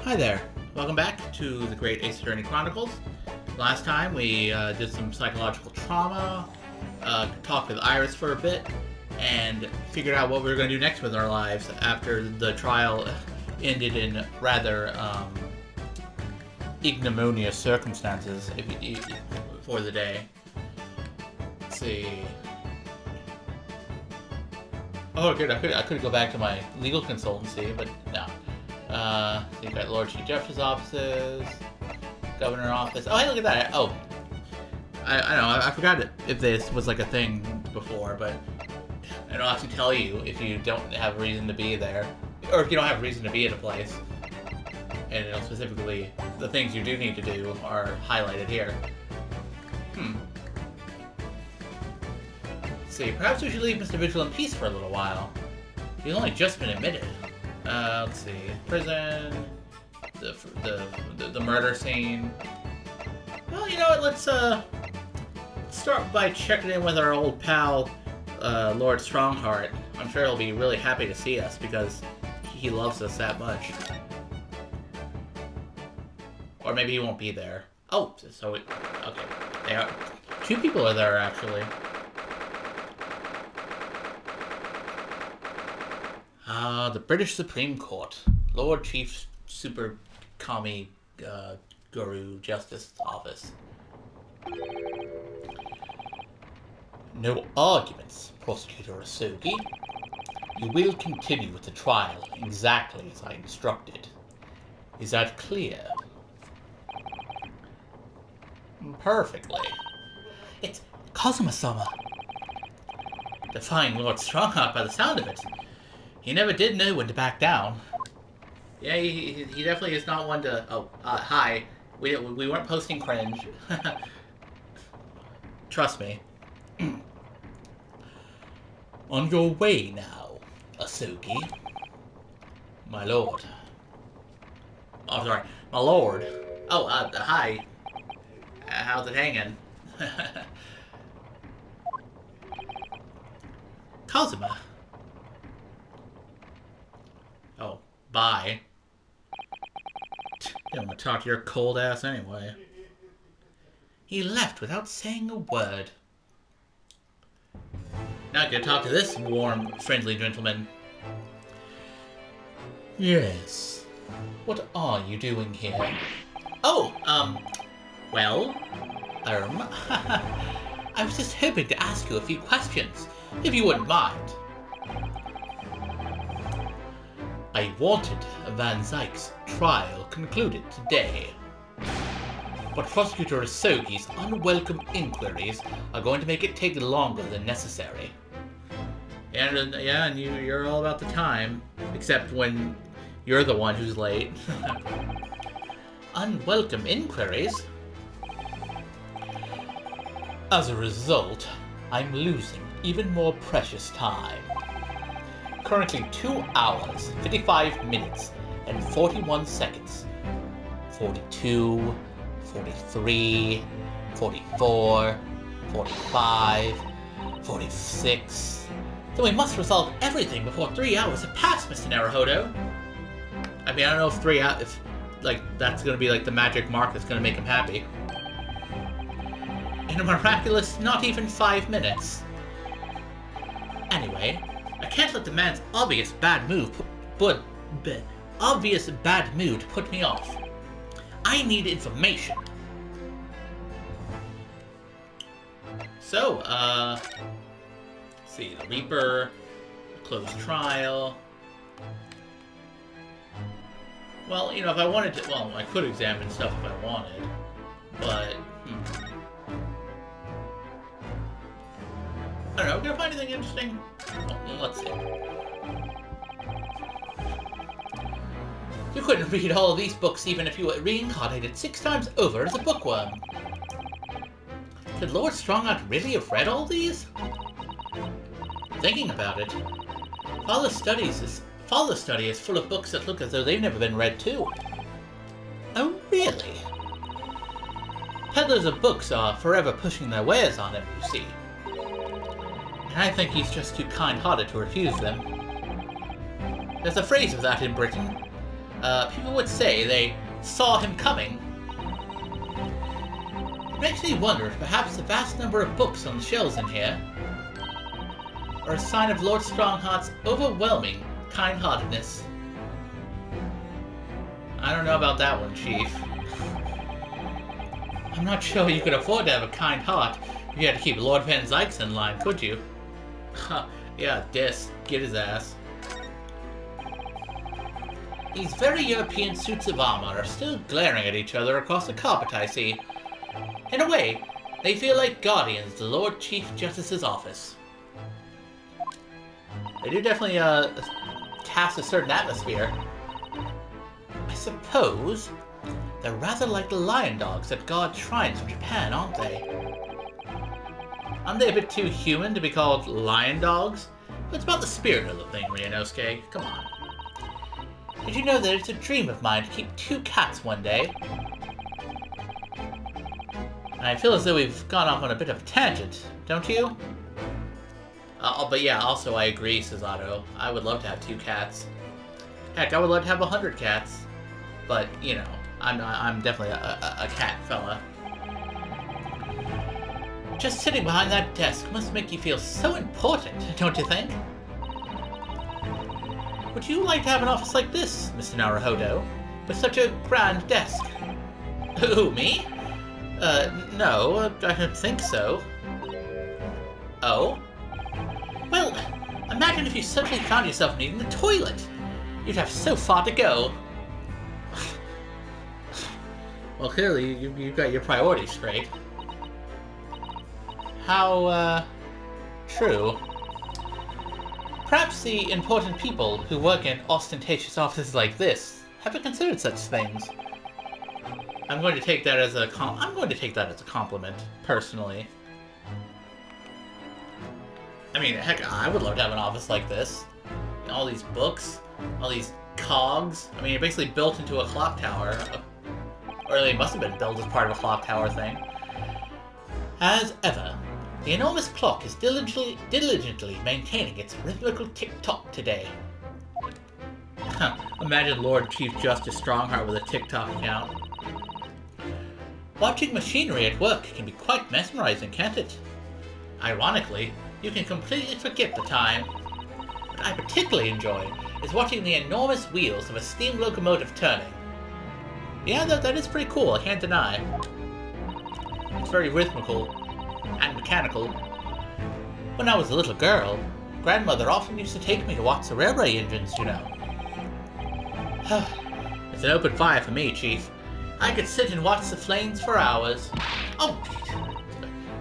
Hi there. Welcome back to the Great Ace Attorney Chronicles. Last time we did some psychological trauma, talked with Iris for a bit, and figured out what we were going to do next with our lives after the trial ended in rather ignominious circumstances for the day. Let's see. Oh, good. I could go back to my legal consultancy, but no. You've got Lord Chief Justice's offices, Governor office. Oh, hey, look at that. Oh, I know. I forgot if this was like a thing before, but I don't have to tell you if you don't have a reason to be there, or if you don't have a reason to be at a place. And specifically, the things you do need to do are highlighted here. Let's see. Perhaps we should leave Mr. Vigil in peace for a little while. He's only just been admitted. Let's see. Prison. The murder scene. Well, you know what? Let's start by checking in with our old pal, Lord Strongheart. I'm sure he'll be really happy to see us because he loves us that much. Or maybe he won't be there. Oh, so okay. They are. Two people are there actually. The British Supreme Court, Lord Chief Super Commie Guru Justice Office. No arguments, Prosecutor Asogi. You will continue with the trial exactly as I instructed. Is that clear? Perfectly. It's Kazuma-sama. Defying Lord Strongheart by the sound of it. He never did know when to back down. Yeah, he definitely is not one to... Oh, hi. We weren't posting cringe. Trust me. On your way now, Asogi. My lord. Oh, sorry. My lord. Oh, hi. How's it hanging? Kazuma. Oh, bye. Didn't want to talk to your cold ass anyway. He left without saying a word. Not gonna talk to this warm, friendly gentleman. Yes. What are you doing here? Oh, well, I was just hoping to ask you a few questions, if you wouldn't mind. I wanted Van Zyke's trial concluded today, but Prosecutor Asogi's unwelcome inquiries are going to make it take longer than necessary. And you're all about the time, except when you're the one who's late. Unwelcome inquiries? As a result, I'm losing even more precious time. Currently 2 hours, 55 minutes, and 41 seconds. 42, 43, 44, 45, 46. Then we must resolve everything before 3 hours have passed, Mr. Naruhodo. I mean, I don't know if 3 hours, if, like, that's gonna be, like, the magic mark that's gonna make him happy. In a miraculous, not even 5 minutes. Anyway, I can't let the man's obvious bad mood put me off. I need information. So, let's see, the Reaper, closed trial. Well, you know, if I wanted to, well, I could examine stuff if I wanted, but, I don't know, can I find anything interesting? Well, let's see. You couldn't read all of these books even if you were reincarnated 6 times over as a bookworm. Could Lord Strongheart really have read all these? Thinking about it, Father's study is full of books that look as though they've never been read too. Oh, really? Peddlers of books are forever pushing their wares on him, you see. And I think he's just too kind-hearted to refuse them. There's a phrase of that in Britain. people would say they saw him coming. It makes me wonder if perhaps the vast number of books on the shelves in here are a sign of Lord Strongheart's overwhelming kind-heartedness. I don't know about that one, Chief. I'm not sure you could afford to have a kind heart if you had to keep Lord Van Zykes in line, could you? Yeah, get his ass. These very European suits of armor are still glaring at each other across the carpet, I see. In a way, they feel like guardians of the Lord Chief Justice's office. They do definitely, cast a certain atmosphere. I suppose they're rather like the lion dogs that guard shrines of Japan, aren't they? Aren't they a bit too human to be called lion dogs? But it's about the spirit of the thing, Ryunosuke. Come on. Did you know that it's a dream of mine to keep 2 cats one day? And I feel as though we've gone off on a bit of a tangent, don't you? But yeah, also I agree, Susato. I would love to have 2 cats. Heck, I would love to have 100 cats. But, you know, I'm definitely a cat fella. Just sitting behind that desk must make you feel so important, don't you think? Would you like to have an office like this, Mr. Naruhodo, with such a grand desk? Who, me? No, I don't think so. Oh? Well, imagine if you suddenly found yourself needing the toilet. You'd have so far to go. Well, clearly, you've got your priorities straight. How, true. Perhaps the important people who work in ostentatious offices like this haven't considered such things. I'm going to take that as a compliment, personally. I mean, heck, I would love to have an office like this. All these books, all these cogs. I mean, you're basically built into a clock tower. Or they must have been built as part of a clock tower thing. As ever, the enormous clock is diligently maintaining its rhythmical tick-tock today. Imagine Lord Chief Justice Strongheart with a TikTok account. Watching machinery at work can be quite mesmerizing, can't it? Ironically, you can completely forget the time. What I particularly enjoy is watching the enormous wheels of a steam locomotive turning. Yeah, that is pretty cool, I can't deny. It's very rhythmical and mechanical. When I was a little girl, grandmother often used to take me to watch the railway engines, you know. It's an open fire for me, Chief. I could sit and watch the flames for hours. Oh,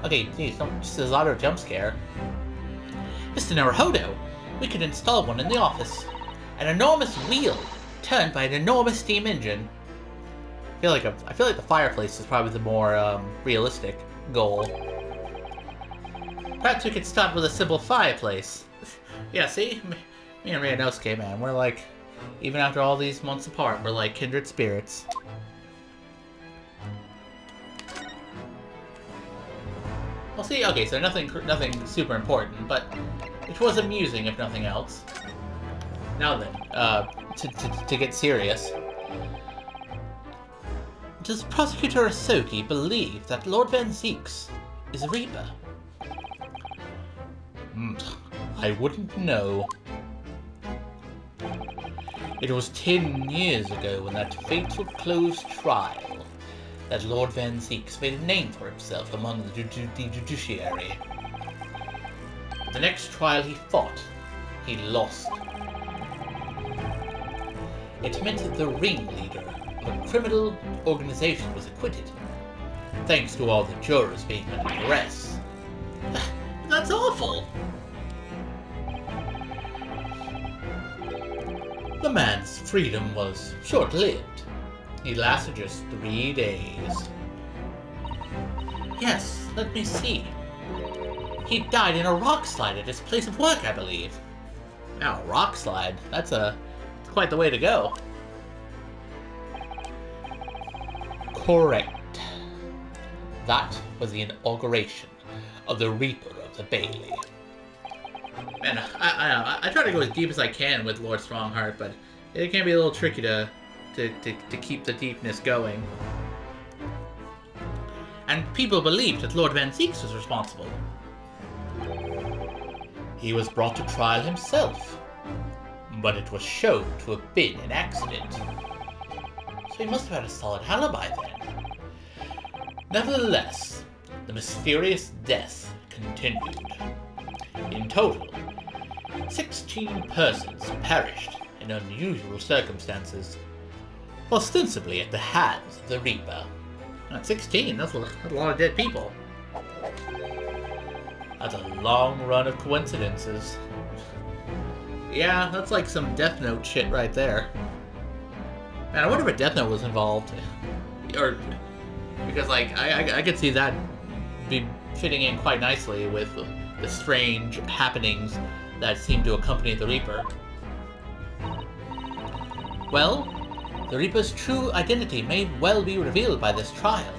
okay, geez, don't just a auto jump scare. Mr. Naruhodo, we could install one in the office. An enormous wheel, turned by an enormous steam engine. I feel like the fireplace is probably the more realistic goal. Perhaps we could start with a simple fireplace. Yeah, see? Me and Ryunosuke, man, we're like, even after all these months apart, we're like kindred spirits. Well, see, okay, so nothing super important, but it was amusing, if nothing else. Now then, to get serious. Does Prosecutor Asogi believe that Lord Van Zykes is a Reaper? I wouldn't know. It was 10 years ago when that fateful closed trial that Lord Van Zykes made a name for himself among the judiciary. The next trial he fought, he lost. It meant that the ringleader of a criminal organization was acquitted, thanks to all the jurors being under duress. That's awful! The man's freedom was short-lived. He lasted just 3 days. Yes, let me see. He died in a rock slide at his place of work, I believe. Now, rock slide, that's quite the way to go. Correct. That was the inauguration of the Reaper of the Bailey. Man, I try to go as deep as I can with Lord Strongheart, but it can be a little tricky to to keep the deepness going. And people believed that Lord Van Zieks was responsible. He was brought to trial himself, but it was shown to have been an accident. So he must have had a solid alibi then. Nevertheless, the mysterious death continued. In total, 16 persons perished in unusual circumstances, ostensibly at the hands of the Reaper. At 16, that's a lot of dead people. That's a long run of coincidences. Yeah, that's like some Death Note shit right there. Man, I wonder if a Death Note was involved. Or, because like, I could see that be fitting in quite nicely with the strange happenings that seem to accompany the Reaper. Well, the Reaper's true identity may well be revealed by this trial.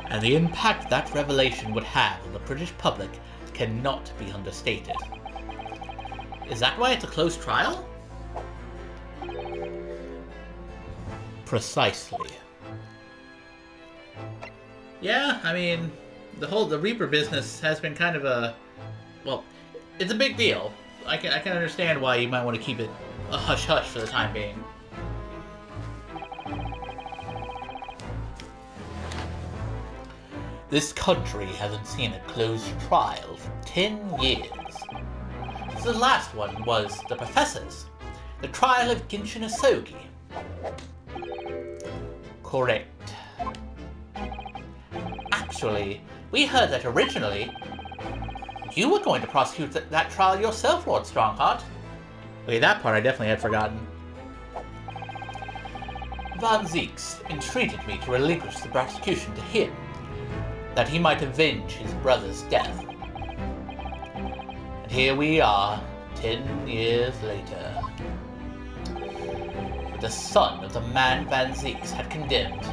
And the impact that revelation would have on the British public cannot be understated. Is that why it's a closed trial? Precisely. Yeah, I mean, the Reaper business has been kind of a... well, it's a big deal. I can understand why you might want to keep it a hush-hush for the time being. This country hasn't seen a closed trial for 10 years. The last one was the Professor's, the trial of Genshin Asogi. Correct. Actually, we heard that originally you were going to prosecute that trial yourself, Lord Strongheart. Okay, that part I definitely had forgotten. Van Zieks entreated me to relinquish the prosecution to him, that he might avenge his brother's death. And here we are, 10 years later. The son of the man Van Zieks had condemned,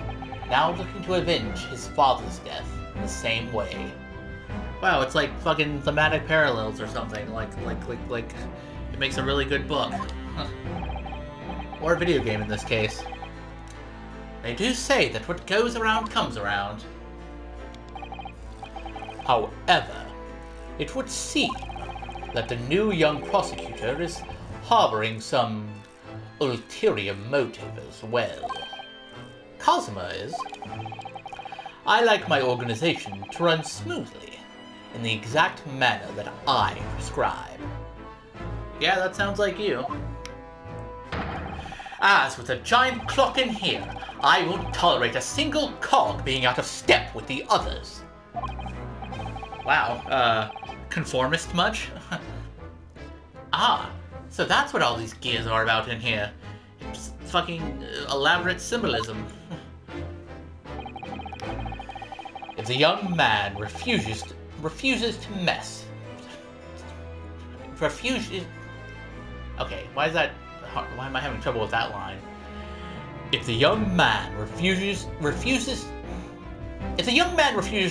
now looking to avenge his father's death in the same way. Wow, it's like fucking thematic parallels or something. Like it makes a really good book. Or a video game in this case. They do say that what goes around comes around. However, it would seem that the new young prosecutor is harboring some ulterior motive as well. Cosima is. I like my organization to run smoothly, in the exact manner that I prescribe. Yeah, that sounds like you. As with a giant clock in here, I won't tolerate a single cog being out of step with the others. Wow, conformist much? Ah, so that's what all these gears are about in here. It's fucking elaborate symbolism. If the young man refuses to mess... Okay, why am I having trouble with that line? If the young man refuses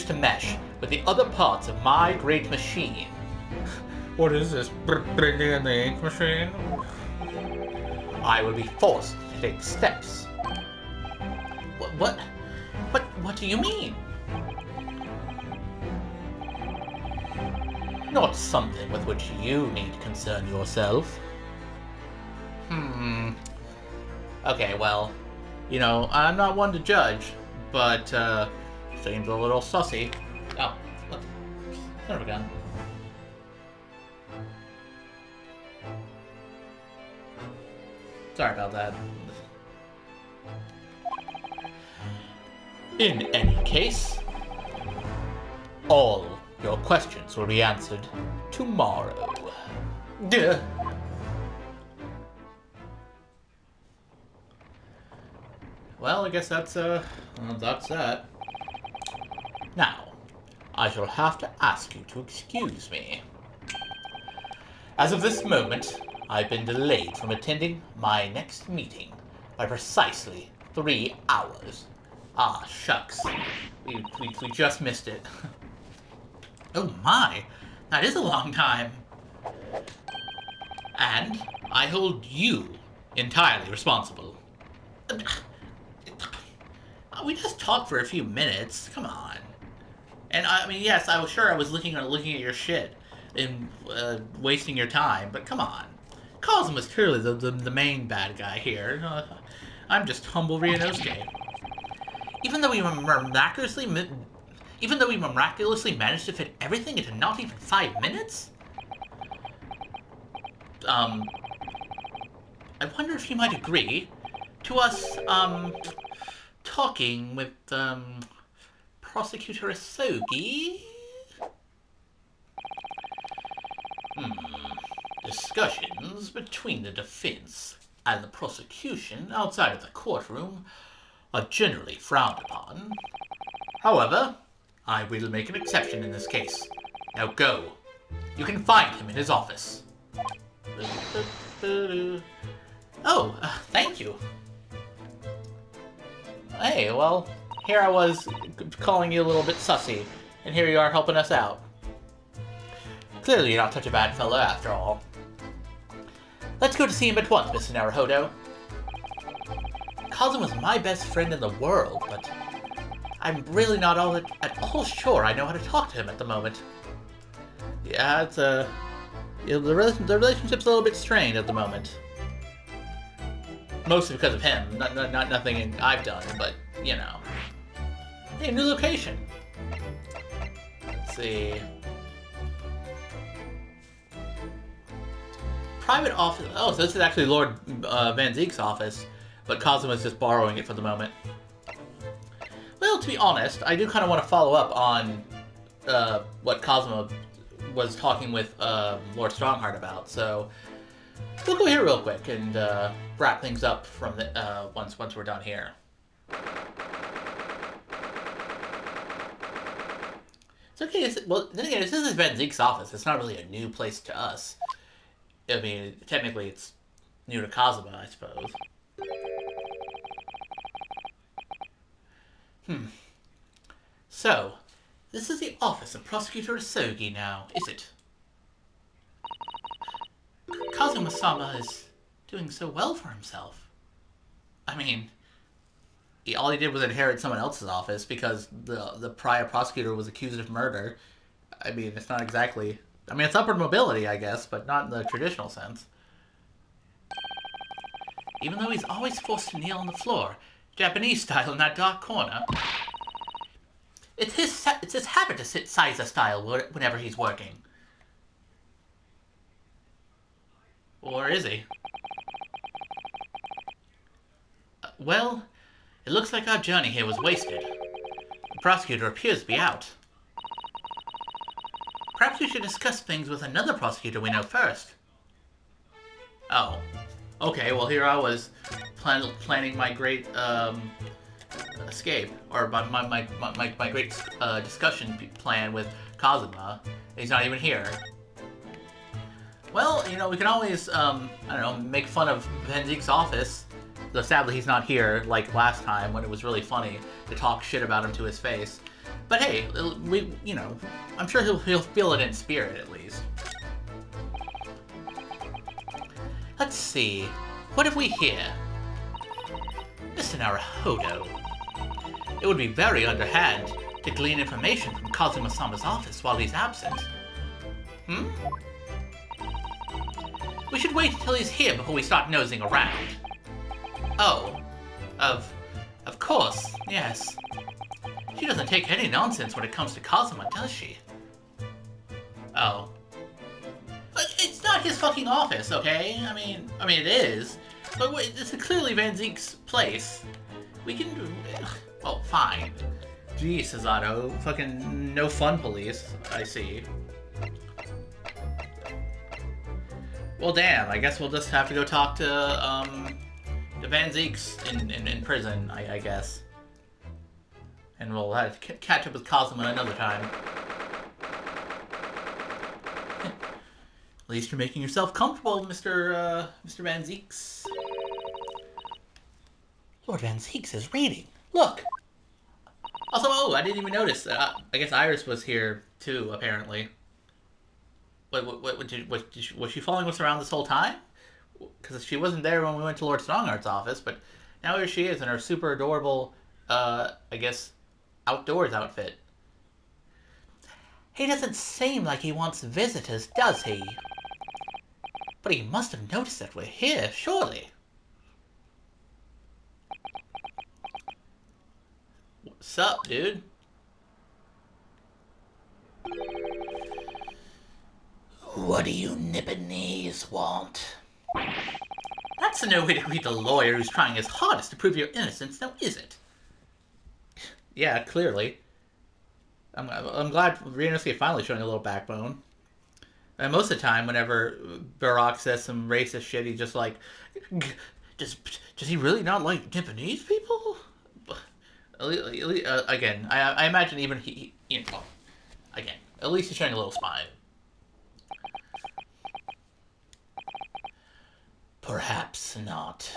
to mesh with the other parts of my great machine... What is this? Bringing in the ink machine? I will be forced to take steps. What do you mean? Not something with which you need to concern yourself. Okay, well, you know, I'm not one to judge, but, seems a little sussy. Oh, what? Son of a gun. Sorry about that. In any case, all your questions will be answered tomorrow. Duh. Well, I guess that's that. Now, I shall have to ask you to excuse me. As of this moment, I've been delayed from attending my next meeting by precisely 3 hours. Ah, shucks. We just missed it. Oh my, that is a long time. And I hold you entirely responsible We just talked for a few minutes. Come on. And I mean, yes, I was sure I was looking at your shit and wasting your time, but come on. Cosmo is clearly the main bad guy here. I'm just humble Ryunosuke. Even though we miraculously managed to fit everything into not even 5 minutes? I wonder if you might agree to us, talking with, Prosecutor Asogi? Discussions between the defense and the prosecution outside of the courtroom are generally frowned upon. However, I will make an exception in this case. Now go. You can find him in his office. Oh, thank you. Hey, well, here I was calling you a little bit sussy, and here you are helping us out. Clearly you're not such a bad fellow after all. Let's go to see him at once, Mr. Naruhodo. Kazuma was my best friend in the world, but I'm really not at all sure I know how to talk to him at the moment. Yeah, it's the relationship's a little bit strained at the moment. Mostly because of him, not nothing I've done, but you know. Hey, new location. Let's see. Private office. Oh, so this is actually Lord Van Zeke's office, but Kazuma's just borrowing it for the moment. Well, to be honest, I do kind of want to follow up on what Kazuma was talking with Lord Strongheart about, so we'll go here real quick and wrap things up from the once we're done here. It's okay. Well, then again, this is Van Zeke's office. It's not really a new place to us. I mean, technically, it's new to Kazuma, I suppose. So, this is the office of Prosecutor Asogi now, is it? Kazuma-sama is doing so well for himself. I mean, all he did was inherit someone else's office because the prior prosecutor was accused of murder. I mean, it's not exactly... I mean, it's upward mobility, I guess, but not in the traditional sense. Even though he's always forced to kneel on the floor, Japanese style in that dark corner. It's his habit to sit Saiza style whenever he's working. Or is he? Well, it looks like our journey here was wasted. The prosecutor appears to be out. Perhaps we should discuss things with another prosecutor we know first. Oh. Okay, well here I was planning my great escape, or my great discussion plan with Kazuma. He's not even here. Well, you know, we can always, I don't know, make fun of Van Zeke's office. Though sadly he's not here, like last time when it was really funny to talk shit about him to his face. But hey, you know, I'm sure he'll feel it in spirit at least. Let's see, what have we here? Mr. Naruhodo. It would be very underhand to glean information from Kazuma-sama's office while he's absent. We should wait until he's here before we start nosing around. Oh, of course, yes. She doesn't take any nonsense when it comes to Kazuma, does she? Oh. But it's not his fucking office, okay? I mean it is. But this is clearly Van Zeke's place. We can do... Well, fine. Gee, Susato. Fucking no fun police, I see. Well, damn. I guess we'll just have to go talk to Van Zeke's in prison, I guess. And we'll have to catch up with Kazuma another time. At least you're making yourself comfortable, Mr. Van Zeeks. Lord Van Zeeks is reading. Look! Also, oh, I didn't even notice. I guess Iris was here, too, apparently. Was she following us around this whole time? Because she wasn't there when we went to Lord Strongheart's office, but Now here she is in her super adorable, I guess, outdoors outfit. He doesn't seem like he wants visitors, does he? But he must have noticed that we're here, surely. What's up, dude? What do you Nipponese want? That's no way to greet the lawyer who's trying his hardest to prove your innocence, now is it? Yeah, clearly. I'm glad Ryunosuke finally showing a little backbone. And most of the time, whenever Barak says some racist shit, he's just like, does he really not like Nipponese people? Again, I imagine even he, again, at least he's showing a little spine. Perhaps not.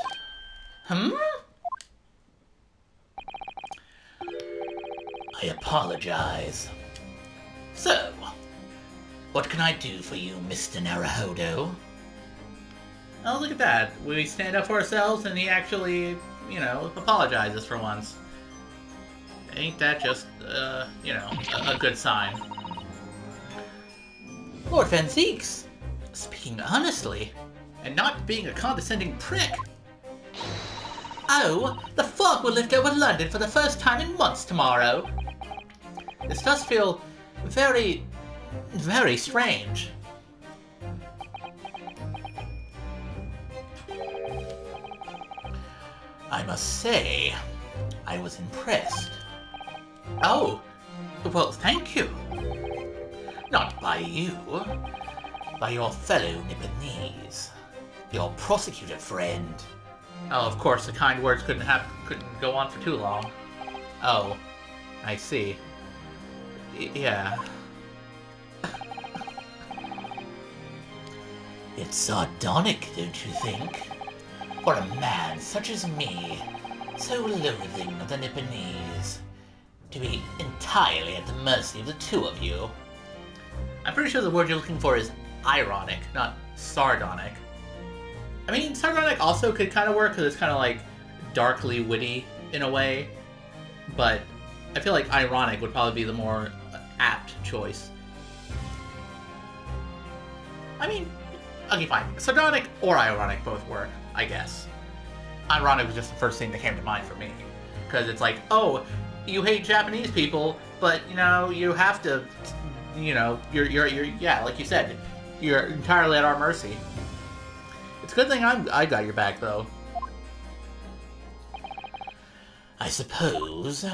I apologize. So, what can I do for you, Mr. Naruhodo? Oh, look at that. We stand up for ourselves and he actually, apologizes for once. Ain't that just, a good sign? Lord Van Zeeks, speaking honestly, and not being a condescending prick. Oh, the fog will lift over London for the first time in months tomorrow. This does feel very, very strange. I must say, I was impressed. Oh, well, thank you. Not by you, by your fellow Nipponese, your prosecutor friend. Oh, of course, the kind words couldn't go on for too long. Oh, I see. Yeah. It's sardonic, don't you think? For a man such as me, so loathing of the Nipponese, to be entirely at the mercy of the two of you. I'm pretty sure the word you're looking for is ironic, not sardonic. I mean, sardonic also could kind of work because it's kind of like darkly witty in a way, but I feel like ironic would probably be the more apt choice. I mean, okay, fine. Sardonic or ironic both work, I guess. Ironic was just the first thing that came to mind for me, because it's like, oh, you hate Japanese people, but you have to, you're yeah, like you said, you're entirely at our mercy. It's a good thing I got your back, though. I suppose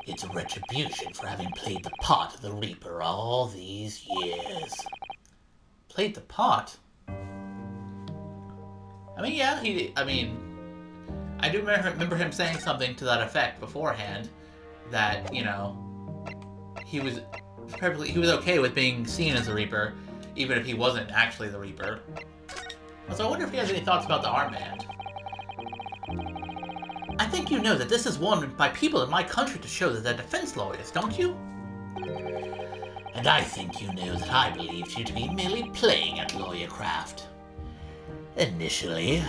it's a retribution for having played the part of the Reaper all these years. Played the part? I mean, yeah, I do remember him saying something to that effect beforehand, that, he was okay with being seen as a Reaper, even if he wasn't actually the Reaper. So I wonder if he has any thoughts about the armband. I think you know that this is worn by people in my country to show that they're defense lawyers, don't you? And I think you know that I believed you to be merely playing at lawyercraft. Initially.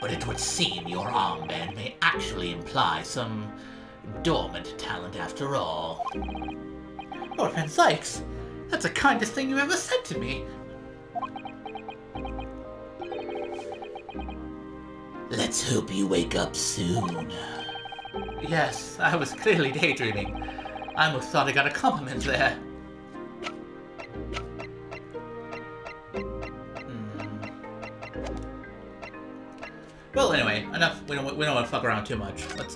But it would seem your armband may actually imply some dormant talent after all. Lord Van Sykes, that's the kindest thing you ever said to me. Let's hope you wake up soon. Yes, I was clearly daydreaming. I almost thought I got a compliment there. Well, anyway, enough. We don't want to fuck around too much. Let's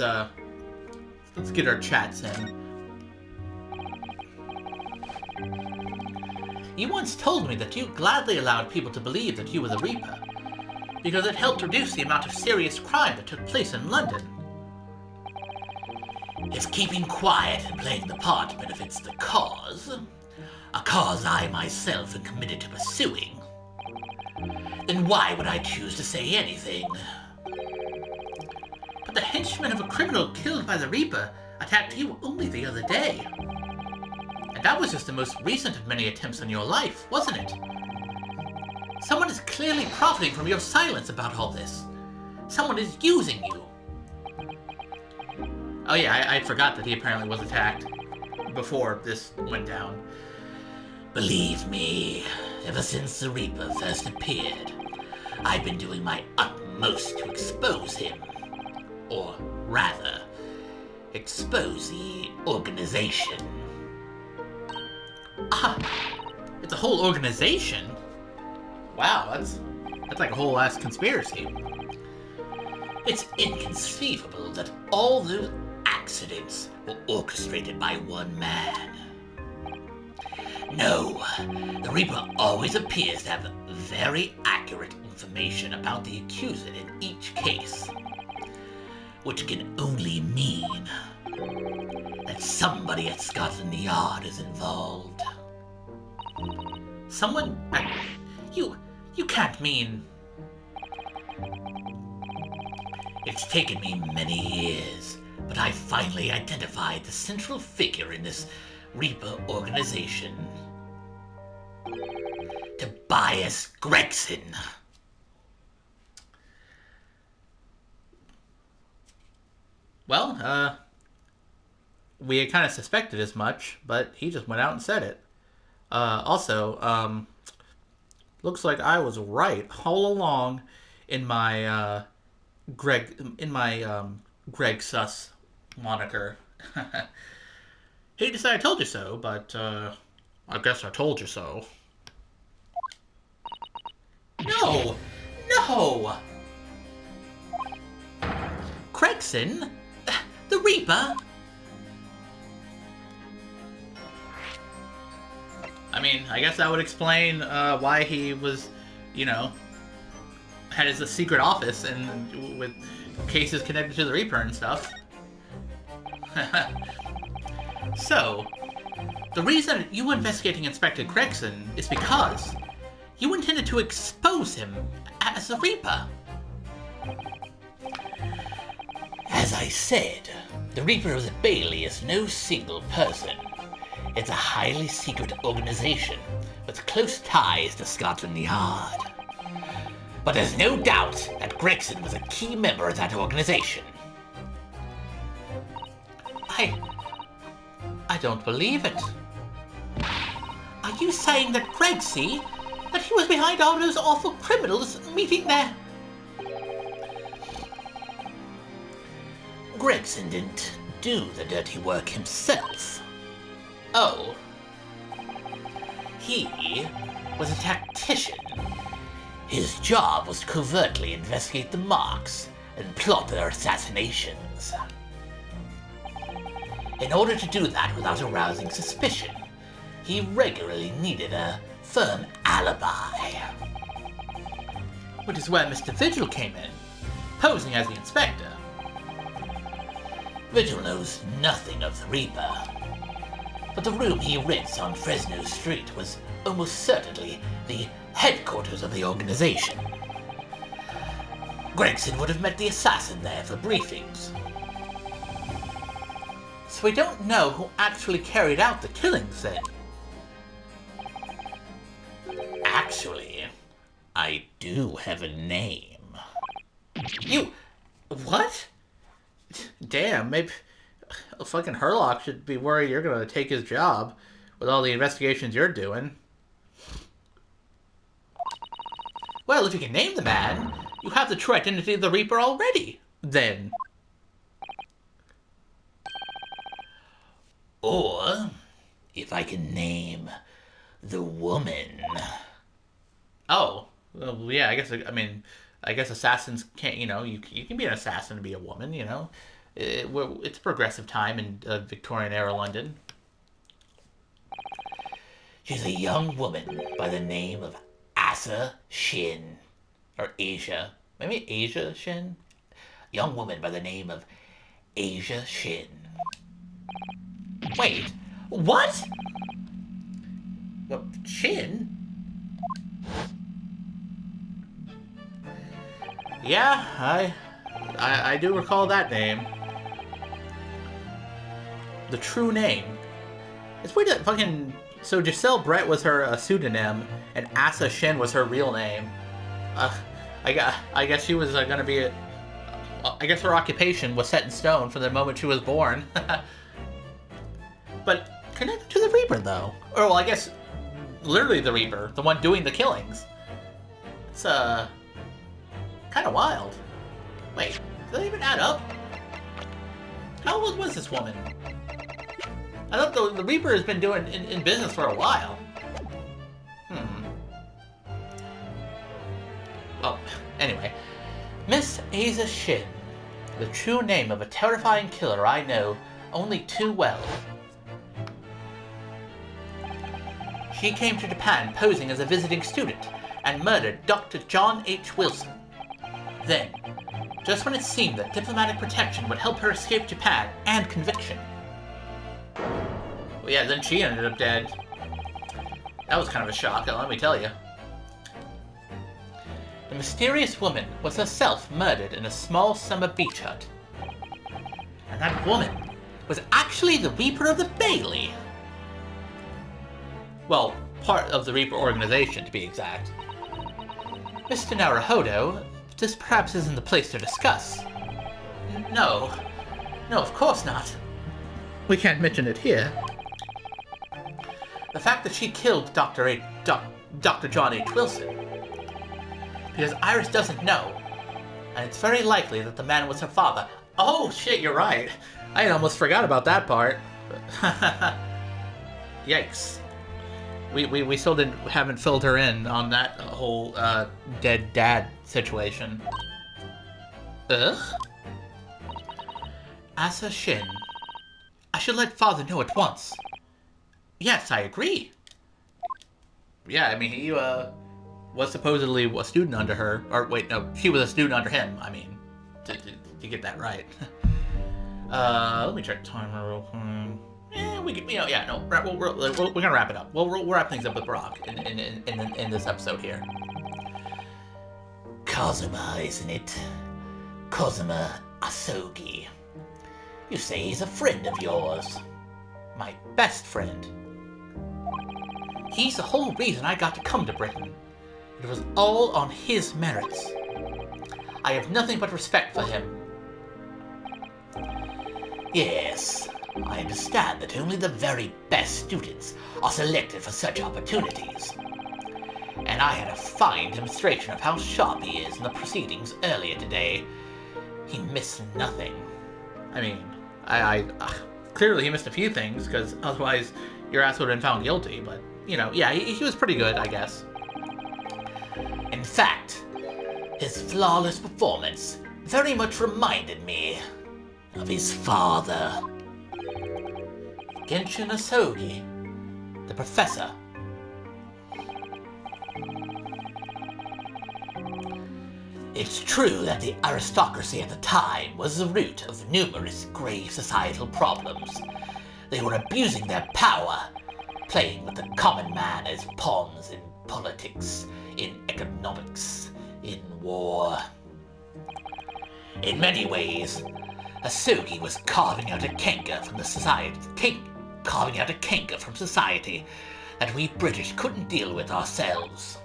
get our chats in. You once told me that you gladly allowed people to believe that you were the Reaper, because it helped reduce the amount of serious crime that took place in London. If keeping quiet and playing the part benefits the cause, a cause I myself am committed to pursuing, then why would I choose to say anything? But the henchman of a criminal killed by the Reaper attacked you only the other day. And that was just the most recent of many attempts on your life, wasn't it? Someone is clearly profiting from your silence about all this. Someone is using you. Oh yeah, I forgot that he apparently was attacked before this went down. Believe me, ever since the Reaper first appeared, I've been doing my utmost to expose him. Or rather, expose the organization. Ah, it's a whole organization? Wow, that's like a whole ass conspiracy. It's inconceivable that all those accidents were orchestrated by one man. No, the Reaper always appears to have very accurate information about the accuser in each case, which can only mean that somebody at Scotland Yard is involved. Someone? You can't mean... It's taken me many years, but I finally identified the central figure in this Reaper organization. Tobias Gregson. Well, we had kind of suspected as much, but he just went out and said it. Also, looks like I was right all along in my Greg Sus moniker. Hate to say I told you so, but I guess I told you so. No! No! Gregson? The Reaper? I mean, I guess that would explain why he was, you know, had his secret office and with cases connected to the Reaper and stuff. So, the reason you were investigating Inspector Gregson is because you intended to expose him as the Reaper. As I said, the Reaper of the Bailey is no single person. It's a highly secret organization with close ties to Scotland Yard. But there's no doubt that Gregson was a key member of that organization. I don't believe it. Are you saying that Gregsy, that he was behind all those awful criminals meeting there? Gregson didn't do the dirty work himself. Oh. He was a tactician. His job was to covertly investigate the marks and plot their assassinations. In order to do that without arousing suspicion, he regularly needed a firm alibi. Which is where Mr. Vigil came in, posing as the inspector. Vigil knows nothing of the Reaper, but the room he rents on Fresno Street was almost certainly the headquarters of the organization. Gregson would have met the assassin there for briefings. So we don't know who actually carried out the killings then. Actually, I do have a name. You... what? Damn, maybe... fucking Herlock should be worried you're gonna take his job with all the investigations you're doing. Well, if you can name the man, you have the true identity of the Reaper already, then. Or, if I can name the woman. Oh, well, yeah, I guess assassins can't, you can be an assassin and be a woman, It's a progressive time in Victorian era London. She's a young woman by the name of Asa Shin. Or Asia. Maybe Asia Shin? Young woman by the name of Asia Shin. Wait, what? What, Shin? Yeah, I do recall that name. The true name. It's weird that fucking... So Giselle Brett was her pseudonym, and Asa Shin was her real name. I guess she was gonna be I guess her occupation was set in stone from the moment she was born. But connected to the Reaper, though. Or, well, I guess literally the Reaper, the one doing the killings. It's, kind of wild. Wait, does that even add up? How old was this woman? I thought the Reaper has been doing in business for a while. Well, anyway. Miss Asa Shin. The true name of a terrifying killer I know only too well. She came to Japan posing as a visiting student and murdered Dr. John H. Wilson. Then, just when it seemed that diplomatic protection would help her escape Japan and conviction. Well, yeah, then she ended up dead. That was kind of a shock, let me tell you. The mysterious woman was herself murdered in a small summer beach hut. And that woman was actually the Reaper of the Bailey. Well, part of the Reaper organization, to be exact. Mr. Naruhodo, this perhaps isn't the place to discuss. No, of course not. We can't mention it here. The fact that she killed Dr. John H. Wilson. Because Iris doesn't know, and it's very likely that the man was her father. Oh shit, you're right. I almost forgot about that part. Yikes. We still haven't filled her in on that whole dead dad situation. Ugh. Asa Shin. I should let father know at once. Yes, I agree. Yeah, I mean, he was supposedly a student under her. Or wait, no, she was a student under him. I mean, to get that right. Let me check timer real quick. We're gonna wrap it up. We'll wrap things up with Brock in this episode here. Kazuma, isn't it? Kazuma Asogi. You say he's a friend of yours. My best friend. He's the whole reason I got to come to Britain. It was all on his merits. I have nothing but respect for him. Yes, I understand that only the very best students are selected for such opportunities. And I had a fine demonstration of how sharp he is in the proceedings earlier today. He missed nothing. I mean, I clearly he missed a few things, because otherwise your ass would have been found guilty, but, you know, yeah, he was pretty good, I guess. In fact, his flawless performance very much reminded me of his father. Genshin Asogi, the professor. It's true that the aristocracy at the time was the root of numerous grave societal problems. They were abusing their power, playing with the common man as pawns in politics, in economics, in war. In many ways, Asogi was carving out a canker from society that we British couldn't deal with ourselves.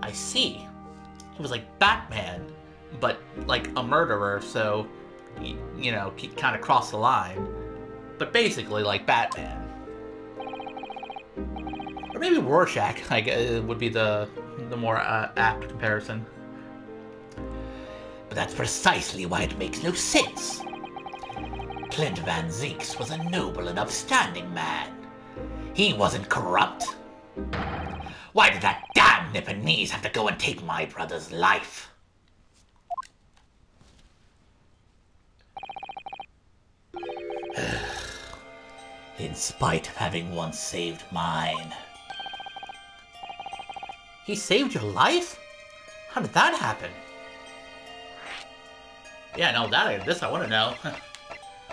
I see. He was like Batman, but like a murderer, so, you know, he kind of crossed the line. But basically like Batman. Or maybe Rorschach, I guess, would be the more apt comparison. But that's precisely why it makes no sense. Clint Van Zinks was a noble and upstanding man. He wasn't corrupt. Why did that damn Nipponese have to go and take my brother's life? In spite of having once saved mine. He saved your life? How did that happen? Yeah, no, this I want to know.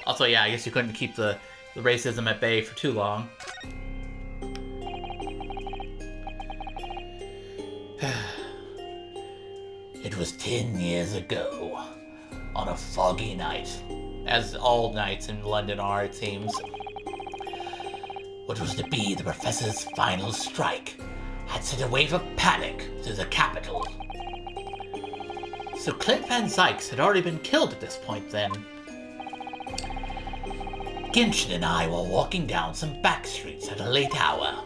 Also, yeah, I guess you couldn't keep the racism at bay for too long. It was 10 years ago, on a foggy night, as all nights in London are, it seems. What was to be the professor's final strike had sent a wave of panic through the capital. So Clint Van Zykes had already been killed at this point, then. Genshin and I were walking down some back streets at a late hour.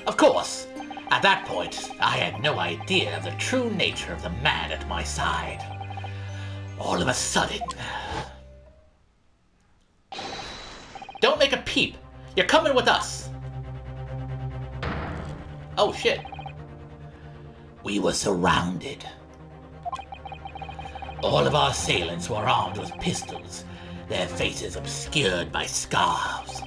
Of course, at that point, I had no idea of the true nature of the man at my side. All of a sudden... Don't make a peep! You're coming with us! Oh shit. We were surrounded. All of our assailants were armed with pistols, their faces obscured by scarves.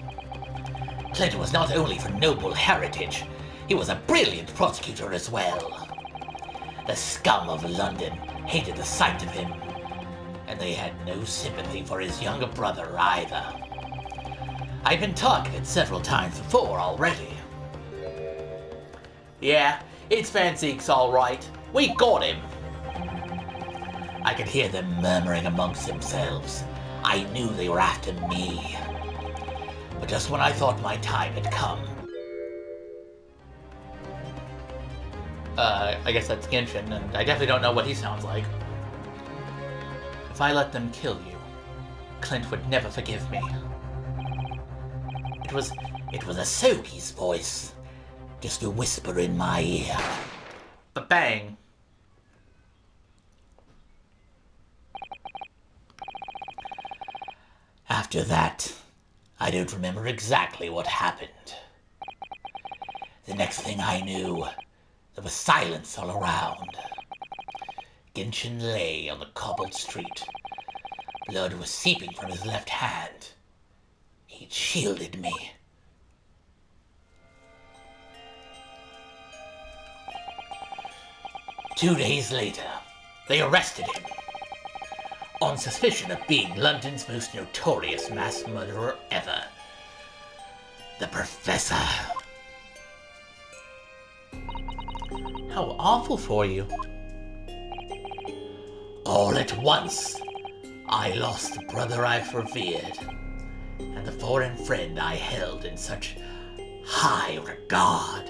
Clint was not only of noble heritage, he was a brilliant prosecutor as well. The scum of London hated the sight of him, and they had no sympathy for his younger brother either. I've been targeted several times before already. Yeah, it's Van Zykes all right. We got him. I could hear them murmuring amongst themselves. I knew they were after me. But just when I thought my time had come... I guess that's Genshin, and I definitely don't know what he sounds like. If I let them kill you, Clint would never forgive me. It was a Sogi's voice, just a whisper in my ear. The bang. After that, I don't remember exactly what happened. The next thing I knew, there was silence all around. Genshin lay on the cobbled street. Blood was seeping from his left hand. He'd shielded me. Two days later, they arrested him on suspicion of being London's most notorious mass murderer ever. The Professor. How awful for you. All at once, I lost the brother I've revered, and the foreign friend I held in such high regard.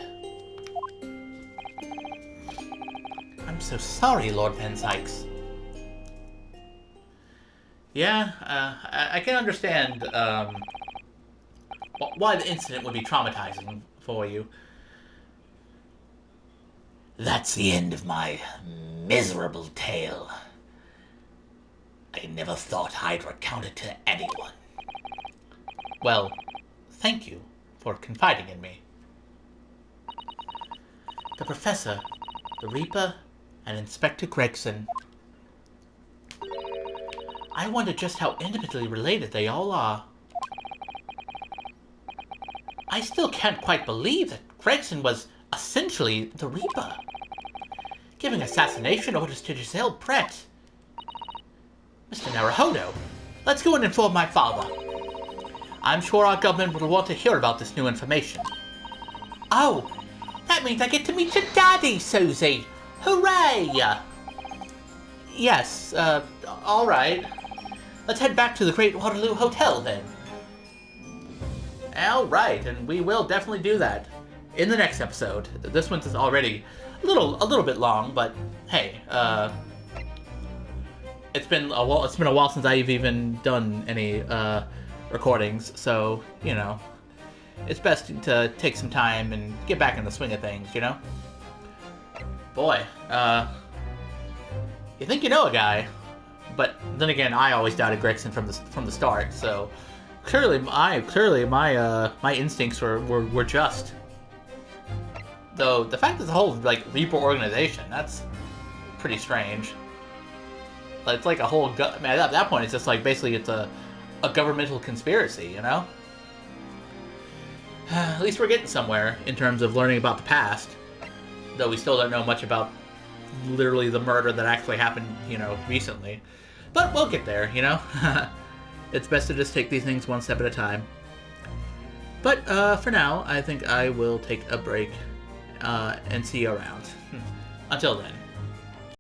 I'm so sorry, Lord Van Zykes. Yeah, I can understand why the incident would be traumatizing for you. That's the end of my miserable tale. I never thought I'd recount it to anyone. Well, thank you for confiding in me. The Professor, the Reaper, and Inspector Gregson. I wonder just how intimately related they all are. I still can't quite believe that Gregson was essentially the Reaper, giving assassination orders to Giselle Brett. Mr. Naruhodo, let's go and inform my father. I'm sure our government will want to hear about this new information. Oh, that means I get to meet your daddy, Susie! Hooray! Yes, alright. Let's head back to the Great Waterloo Hotel, then. Alright, and we will definitely do that in the next episode. This one's already a little bit long, but hey, it's been a while since I've even done any recordings, so you know, it's best to take some time and get back in the swing of things, you know. Boy, you think you know a guy, but then again, I always doubted Gregson from the start. So clearly my instincts were just. Though the fact that the whole Reaper organization, that's pretty strange. It's like a whole at that point it's just like basically it's a governmental conspiracy, you know. At least we're getting somewhere in terms of learning about the past, though we still don't know much about literally the murder that actually happened, you know, recently. But we'll get there, you know. It's best to just take these things one step at a time. But for now, I think I will take a break and see you around. Until then.